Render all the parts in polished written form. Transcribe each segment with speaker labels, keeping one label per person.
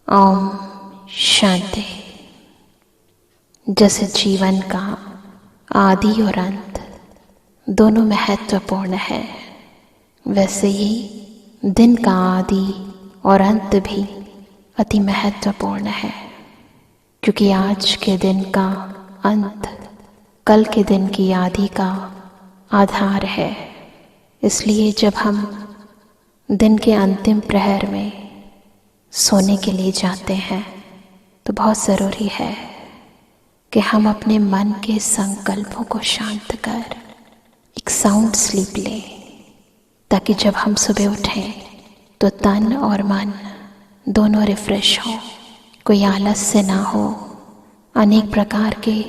Speaker 1: ओम शांति। जैसे जीवन का आदि और अंत दोनों महत्वपूर्ण है, वैसे ही दिन का आदि और अंत भी अति महत्वपूर्ण है, क्योंकि आज के दिन का अंत कल के दिन की आदि का आधार है। इसलिए जब हम दिन के अंतिम प्रहर में सोने के लिए जाते हैं तो बहुत ज़रूरी है कि हम अपने मन के संकल्पों को शांत कर एक साउंड स्लीप लें, ताकि जब हम सुबह उठें तो तन और मन दोनों रिफ्रेश हो, कोई आलस्य ना हो, अनेक प्रकार के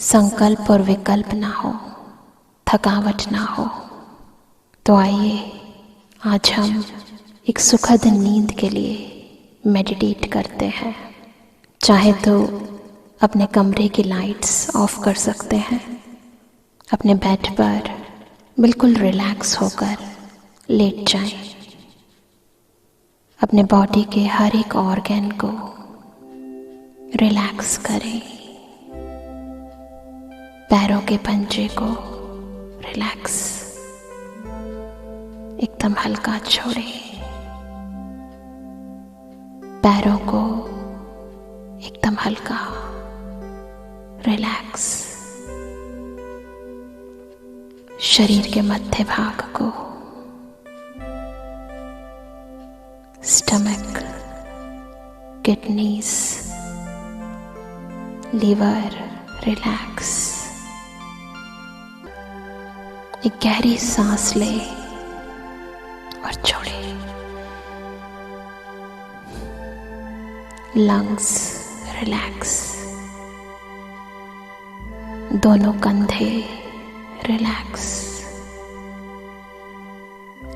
Speaker 1: संकल्प और विकल्प ना हो, थकावट ना हो। तो आइए आज हम एक सुखद नींद के लिए मेडिटेट करते हैं। चाहे तो अपने कमरे की लाइट्स ऑफ कर सकते हैं, अपने बेड पर बिल्कुल रिलैक्स होकर लेट जाएं, अपने बॉडी के हर एक ऑर्गन को रिलैक्स करें, पैरों के पंजे को रिलैक्स एकदम हल्का छोड़ें, पैरों को एकदम हल्का रिलैक्स, शरीर के मध्य भाग को, स्टमक, किडनीज, लीवर रिलैक्स। एक गहरी सांस ले और छोड़े। लंग्स रिलैक्स, दोनों कंधे रिलैक्स,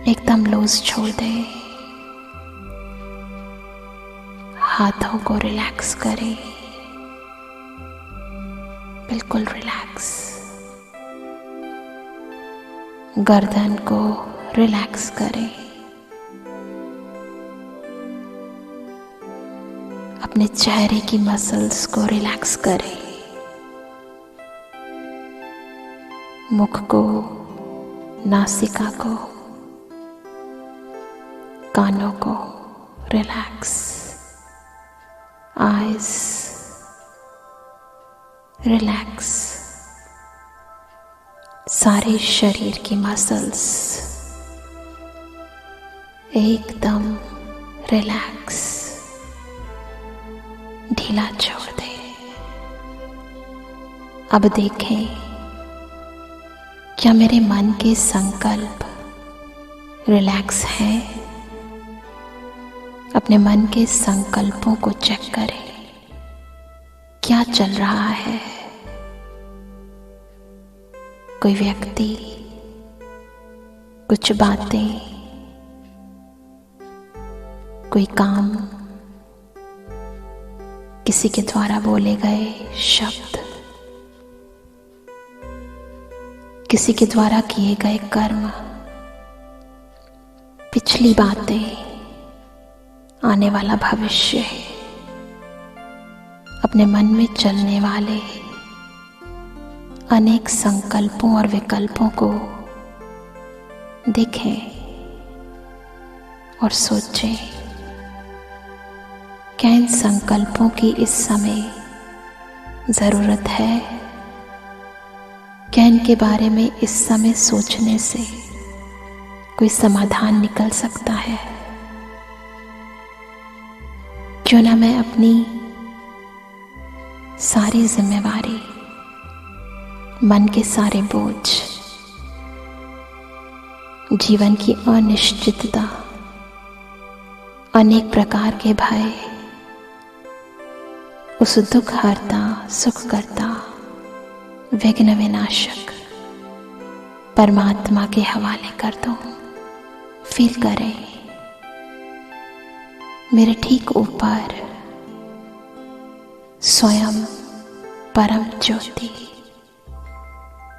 Speaker 1: एकदम लूज छोड़ दे। हाथों को रिलैक्स करें, बिल्कुल रिलैक्स। गर्दन को रिलैक्स करें, अपने चेहरे की मसल्स को रिलैक्स करें, मुख को, नासिका को, कानों को रिलैक्स, आईज रिलैक्स, सारे शरीर की मसल्स एकदम रिलैक्स, ढीला छोड़ दे। अब देखें क्या मेरे मन के संकल्प रिलैक्स हैं। अपने मन के संकल्पों को चेक करें, क्या चल रहा है। कोई व्यक्ति, कुछ बातें, कोई काम, किसी के द्वारा बोले गए शब्द, किसी के द्वारा किए गए कर्म, पिछली बातें, आने वाला भविष्य, अपने मन में चलने वाले अनेक संकल्पों और विकल्पों को देखें और सोचें, क्या इन संकल्पों की इस समय ज़रूरत है? क्या इनके बारे में इस समय सोचने से कोई समाधान निकल सकता है? क्यों ना मैं अपनी सारी जिम्मेवारी, मन के सारे बोझ, जीवन की अनिश्चितता, अनेक प्रकार के भय, उस दुख हरता, सुख करता, विघ्न विनाशक परमात्मा के हवाले कर दो। फील करें मेरे ठीक ऊपर स्वयं परम ज्योति,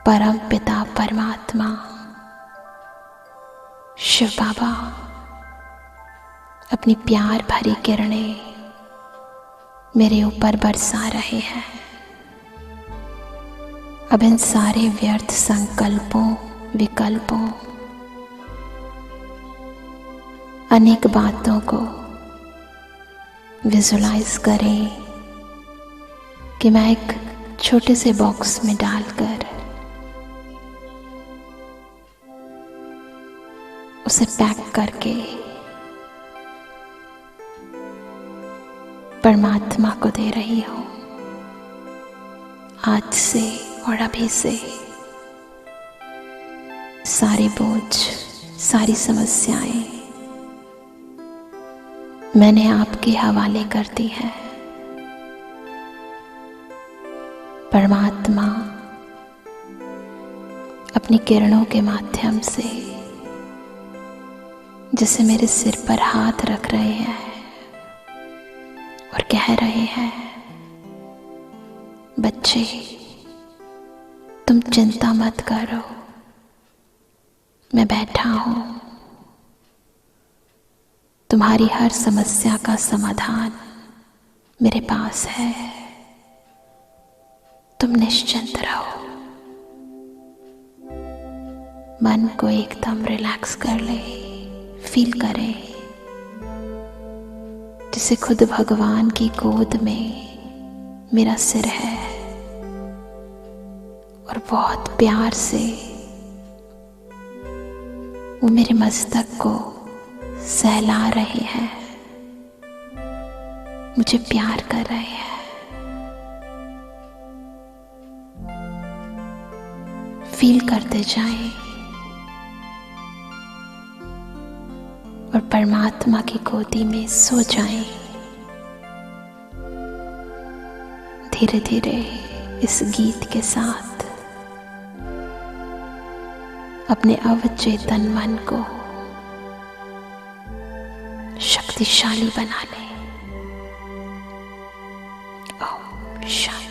Speaker 1: परम पिता परमात्मा शिव बाबा अपनी प्यार भरी किरणें मेरे ऊपर बरसा रहे हैं। अब इन सारे व्यर्थ संकल्पों, विकल्पों, अनेक बातों को विजुलाइज करें कि मैं एक छोटे से बॉक्स में डालकर उसे पैक करके परमात्मा को दे रही हूँ। आज से और अभी से सारे बोझ, सारी समस्याएं मैंने आपके हवाले कर दी है। परमात्मा अपनी किरणों के माध्यम से जैसे मेरे सिर पर हाथ रख रहे हैं और कह रहे हैं, बच्चे तुम चिंता मत करो, मैं बैठा हूं। तुम्हारी हर समस्या का समाधान मेरे पास है। तुम निश्चिंत रहो। मन को एकदम रिलैक्स कर ले, फील करें जैसे खुद भगवान की गोद में मेरा सिर है और बहुत प्यार से वो मेरे मस्तक को सहला रहे हैं, मुझे प्यार कर रहे हैं। फील करते जाएं और परमात्मा की गोदी में सो जाएं। धीरे धीरे इस गीत के साथ अपने अवचेतन मन को शक्तिशाली बना लें। ओम शांति।